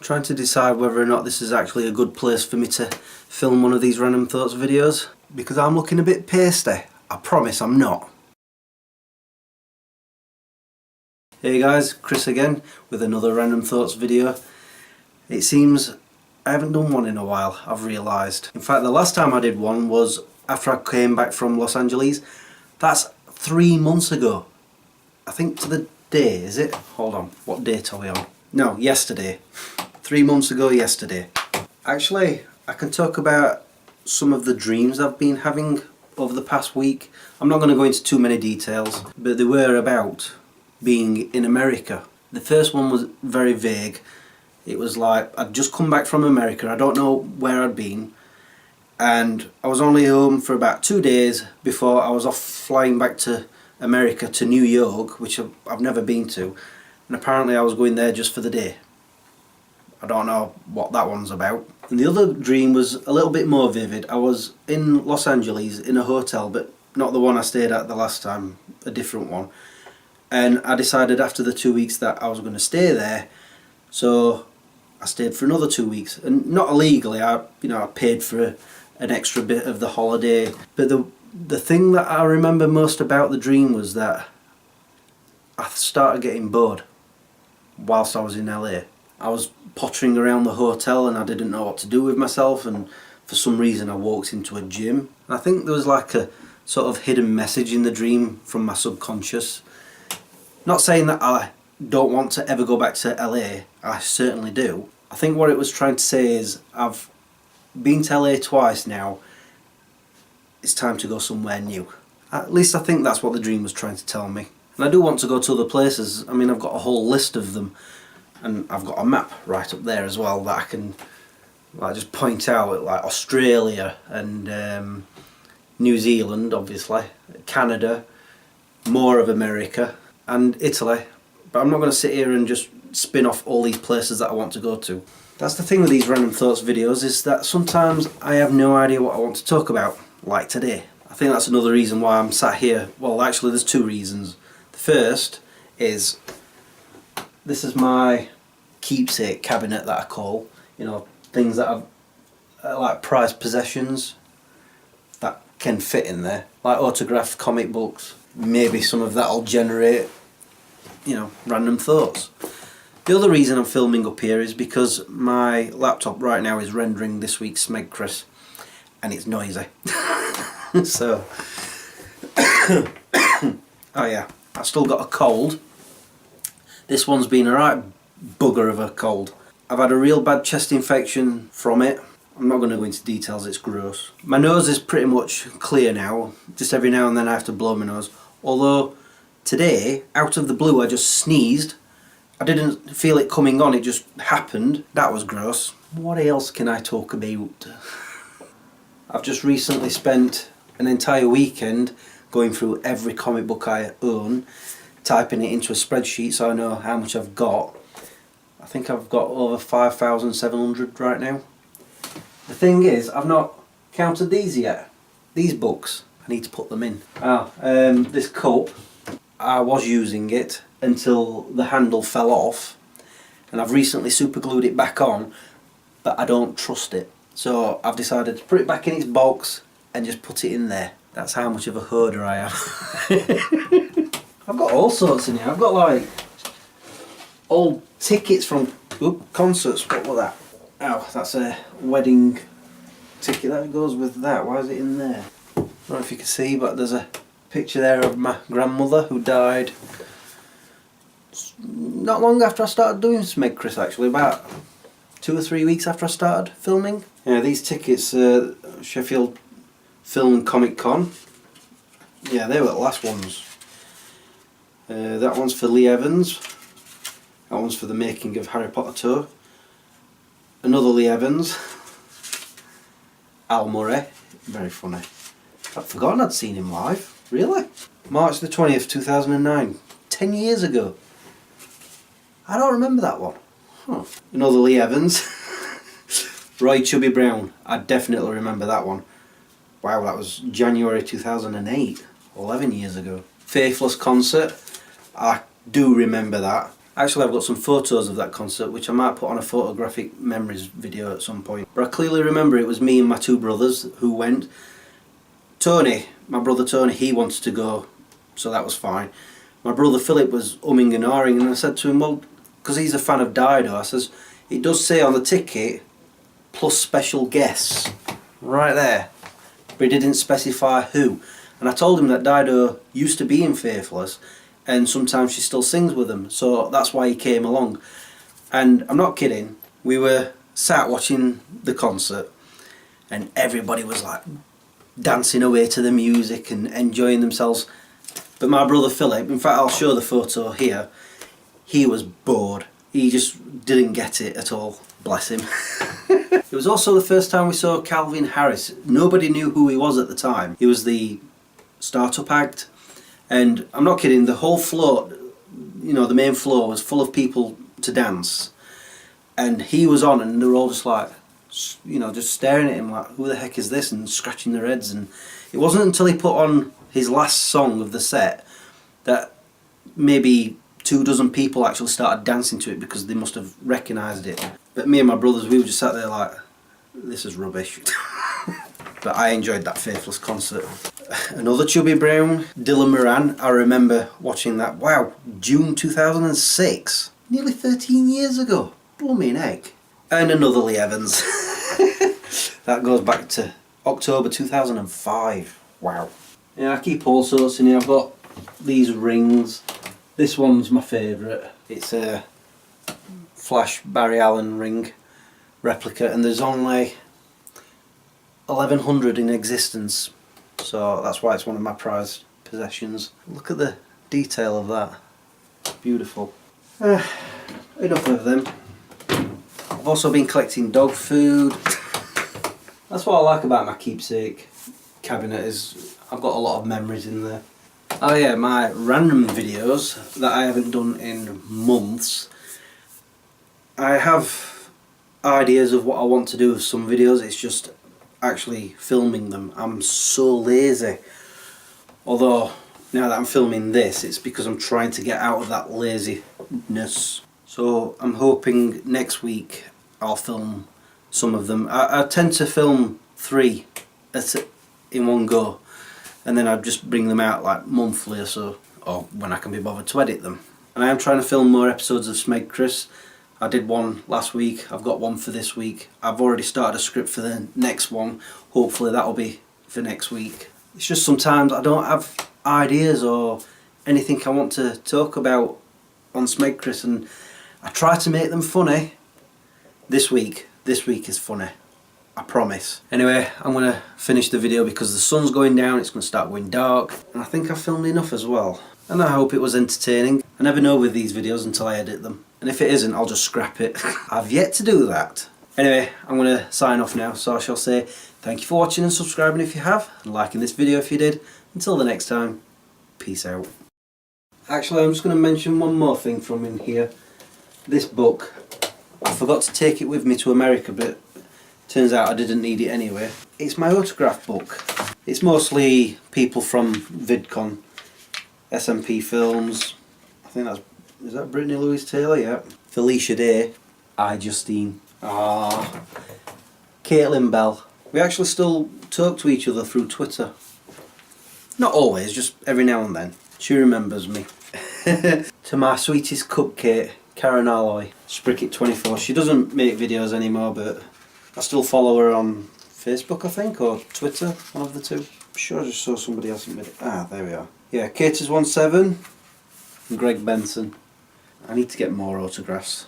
Trying to decide whether or not this is actually a good place for me to film one of these random thoughts videos, because I'm looking a bit pasty. I promise I'm not. Hey guys, Chris again with another random thoughts video. It seems I haven't done one in a while, I've realised. In fact, the last time I did one was after I came back from Los Angeles. That's 3 months ago. I think to the day, is it? Hold on, what date are we on? No, yesterday. 3 months ago yesterday. Actually, I can talk about some of the dreams I've been having over the past week. I'm not going to go into too many details, but they were about being in America. The first one was very vague. It was like I'd just come back from America, I don't know where I'd been, and I was only home for about 2 days before I was off flying back to America, to New York, which I've never been to, and apparently I was going there just for the day. I don't know what that one's about. And the other dream was a little bit more vivid. I was in Los Angeles in a hotel, but not the one I stayed at the last time, a different one. And I decided after the 2 weeks that I was going to stay there, so I stayed for another 2 weeks. And not illegally, I paid for an extra bit of the holiday. But the thing that I remember most about the dream was that I started getting bored whilst I was in LA. I was pottering around the hotel and I didn't know what to do with myself, and for some reason I walked into a gym. And I think there was like a sort of hidden message in the dream from my subconscious. Not saying that I don't want to ever go back to LA, I certainly do. I think what it was trying to say is I've been to LA twice now, it's time to go somewhere new. At least I think that's what the dream was trying to tell me. And I do want to go to other places. I mean, I've got a whole list of them. And I've got a map right up there as well that I can just point out, like Australia and New Zealand, obviously, Canada, more of America and Italy. But I'm not going to sit here and just spin off all these places that I want to go to. That's the thing with these random thoughts videos, is that sometimes I have no idea what I want to talk about, like today. I think that's another reason why I'm sat here. Well, actually there's two reasons. The first is this is my keepsake cabinet that I call, things that I've like prized possessions that can fit in there, like autographed comic books. Maybe some of that'll generate, random thoughts. The other reason I'm filming up here is because my laptop right now is rendering this week's Smeg Chris, and it's noisy. So, oh yeah, I've still got a cold. This one's been a right bugger of a cold. I've had a real bad chest infection from it. I'm not going to go into details, it's gross. My nose is pretty much clear now. Just every now and then I have to blow my nose. Although today, out of the blue, I just sneezed. I didn't feel it coming on, it just happened. That was gross. What else can I talk about? I've just recently spent an entire weekend going through every comic book I own, typing it into a spreadsheet so I know how much I've got. I think I've got over 5,700 right now. The thing is, I've not counted these yet. These books, I need to put them in. This cup, I was using it until the handle fell off, and I've recently super glued it back on, but I don't trust it. So I've decided to put it back in its box and just put it in there. That's how much of a hoarder I am. I've got all sorts in here. I've got like old tickets from concerts. What was that? Oh, that's a wedding ticket that goes with that. Why is it in there? I don't know if you can see, but there's a picture there of my grandmother who died not long after I started doing Smeg Chris, actually, about 2 or 3 weeks after I started filming. Yeah, these tickets, Sheffield Film and Comic Con. Yeah, they were the last ones. That one's for Lee Evans. That one's for the making of Harry Potter tour. Another Lee Evans. Al Murray. Very funny. I'd forgotten I'd seen him live. Really? March the 20th, 2009. 10 years ago. I don't remember that one. Huh. Another Lee Evans. Roy Chubby Brown. I definitely remember that one. Wow, that was January 2008. 11 years ago. Faithless concert. I do remember that. Actually, I've got some photos of that concert which I might put on a photographic memories video at some point. But I clearly remember it was me and my two brothers who went. Tony, my brother Tony, he wanted to go, so that was fine. My brother Philip was umming and ahhing, and I said to him, well, because he's a fan of Dido, I says, it does say on the ticket, plus special guests, right there. But he didn't specify who. And I told him that Dido used to be in Faithless, and sometimes she still sings with them, so that's why he came along. And I'm not kidding, we were sat watching the concert, and everybody was like dancing away to the music and enjoying themselves. But my brother Philip, in fact I'll show the photo here, he was bored. He just didn't get it at all, bless him. It was also the first time we saw Calvin Harris. Nobody knew who he was at the time. He was the startup act, and I'm not kidding, the whole floor, you know, the main floor was full of people to dance, and he was on, and they were all just like, you know, just staring at him like, who the heck is this, and scratching their heads. And it wasn't until he put on his last song of the set that maybe 24 people actually started dancing to it, because they must have recognised it. But me and my brothers, we were just sat there like, this is rubbish. But I enjoyed that Faithless concert. Another Chubby Brown, Dylan Moran. I remember watching that, wow, June 2006. Nearly 13 years ago. Blooming heck. And another Lee Evans. That goes back to October 2005. Wow. Yeah, I keep all sorts in here. I've got these rings. This one's my favourite. It's a Flash Barry Allen ring replica, and there's only 1100 in existence, so that's why it's one of my prized possessions. Look at the detail of that. Beautiful. Enough of them. I've also been collecting dog food. That's what I like about my Keepsake cabinet, is I've got a lot of memories in there. Oh yeah, my random videos that I haven't done in months. I have ideas of what I want to do with some videos, it's just actually filming them. I'm so lazy. Although now that I'm filming this, it's because I'm trying to get out of that laziness. So I'm hoping next week I'll film some of them. I tend to film 3 in one go, and then I just bring them out like monthly or so, or when I can be bothered to edit them. And I am trying to film more episodes of Smeg Chris. I did one last week, I've got one for this week. I've already started a script for the next one. Hopefully that'll be for next week. It's just sometimes I don't have ideas or anything I want to talk about on Smeg Chris, and I try to make them funny. This week is funny, I promise. Anyway, I'm going to finish the video because the sun's going down, it's going to start going dark, and I think I've filmed enough as well. And I hope it was entertaining. I never know with these videos until I edit them. And if it isn't, I'll just scrap it. I've yet to do that. Anyway, I'm going to sign off now, so I shall say thank you for watching and subscribing if you have, and liking this video if you did. Until the next time, peace out. Actually, I'm just going to mention one more thing from in here. This book, I forgot to take it with me to America, but turns out I didn't need it anyway. It's my autograph book. It's mostly people from VidCon, SMP Films, I think that's, is that Brittany Louise Taylor? Yeah. Felicia Day, Justine, Caitlin Bell. We actually still talk to each other through Twitter. Not always, just every now and then. She remembers me. To my sweetest cupcake, Karen Alloy, Spricket24. She doesn't make videos anymore, but I still follow her on Facebook, I think, or Twitter, one of the two. I'm sure I just saw somebody else admit it. Ah, there we are. Yeah, Caters17 and Greg Benson. I need to get more autographs.